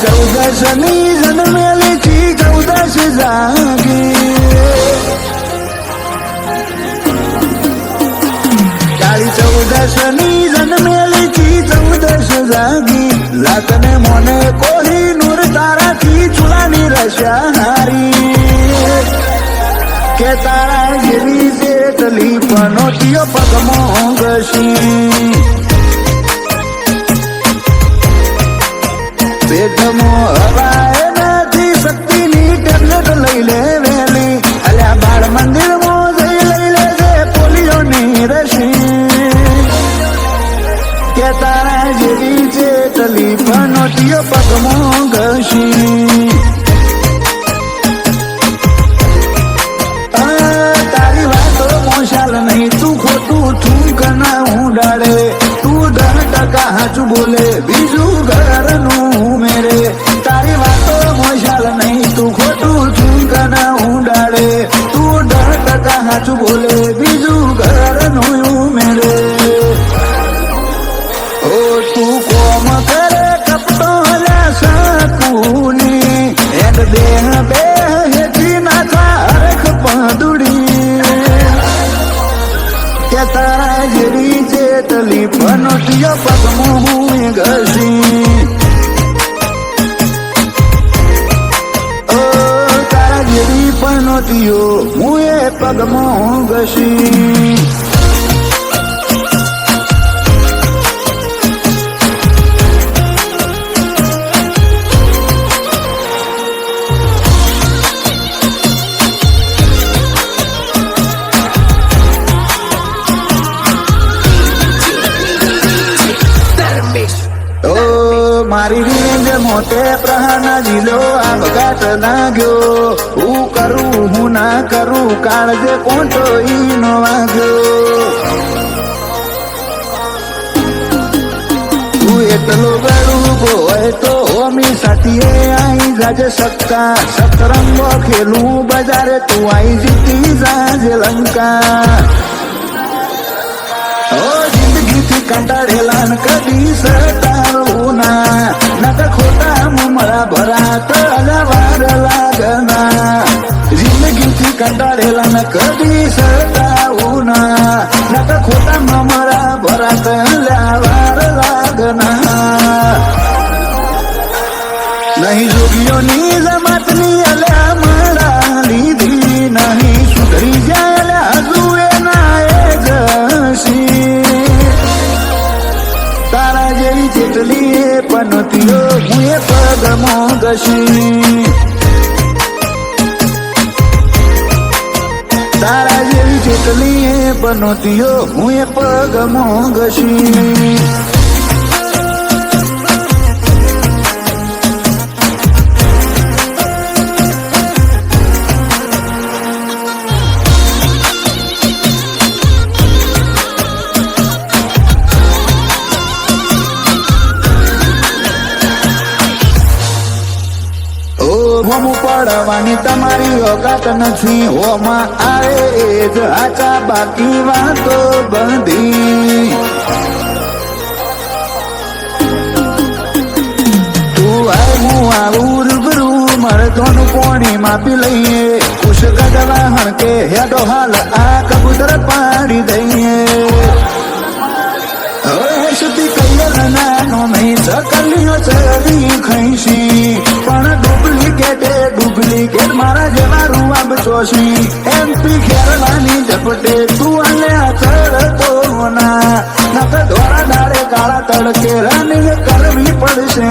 चौदशनी जन्मेली थी 14 जागी काळी 14 जन्मेली थी 14 जागी लातने मोने कोही नूर तारा थी चुलानी रशाहारी के तारा जेवी जेटली पनोटियो पगमो गशी પેટમો હવાય નથી શક્તિની ટેબ્લેટ લઈ લે વેલી અલ્યા બાળ મંદિરમાં જઈ લઈ લેજે પોલિયોની રસી કે તારા જેવી ચેટલી પનોટીઓ પગમાં ઘસી તારી વાતો મોશાલ નહીં તું ખોટું થૂંક ના ઉડાડે તું 10% હાચું બોલે બીજું ઘરનું મેરે તારી વાતો મોશાલ નહીં તું ખોટું થૂંક ના ઉડાડે તું 10% હાચું બોલે બીજું ઘરનું મેરે ઓ તું કોમ કરે કપટો હલ્યા સાકુની એડ દેહ બે હેઠી નાખા હરખ પદુડી કે તારા જેવી ચેટલી પનોટીઓ પગમો હું ઘસી તારા જેવી પનોટીઓ હું એ પગમો ઘસી મારી રેંજ મોટે પ્રહાના જીલો આપઘાત લાગ્યો હું કરું હું ના કરું કાળજે કોંટો ઈનો વાગ્યો તું એટલો ગળું હોય તો ઓમી સાથીએ આઈ જાજે સત્તા સતરંગો ખેલું બજારે તું આઈ જીતી જાજે લંકા જિંદગીથી કંટાળેલા ન કદી સતાવું ના નક ખોટા મુમરા ભરાત અલવાર લાગના જિંદગીથી કંટાળેલા ન કદી સતાવું ના નક ખોટા મુમરા ભરાત અલવાર લાગના નહીં જોગીઓની જમાતની અલ્યા મળા લીધી નહીં સુધરી જાય અલ્યા હજુ એના એ જશી તારા જેવી જેટલી એ પનોતીઓ હું એ પગમો ઘસી તારા જેવી જેટલી એ પનોતીઓ હું એ પગમો ઘસી હોમું પડવાની તમારી ઓકાત નથી હોમાં આવે એ જ આચા બાકી વાતો બંધી તું આય હું આવું રૂબરૂ મરદોનું પોણી માપી લઈએ ખુશ ગજવા હણકે હેડો હાલ આ કબૂતર પાડી દઈએ સુધી કૈયલનાનો નહીં ચકલીઓ ચરી ખઈશી પણ ડુપ્લિકેટ મારા જેવા રૂઆબ ચોસી એમપી ખેરવાની ઝપટે તું અને ચડતો ના નક ધોરા દાડે કાળા તડકે રનિંગ કરવી પડશે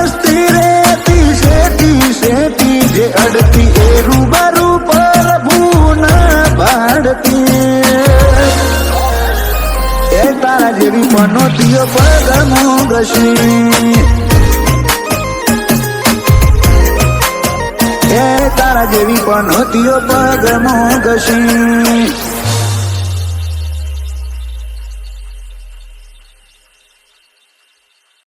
વસ્તી રેતી શેતી જે અડતી એ રૂબરૂ પ્રભુ ના ભાડતી તારા જેવી પનોતીઓ પગમો ઘસી કશી એ તારા જેવી પણ હોતીઓ પગમાં ઘસી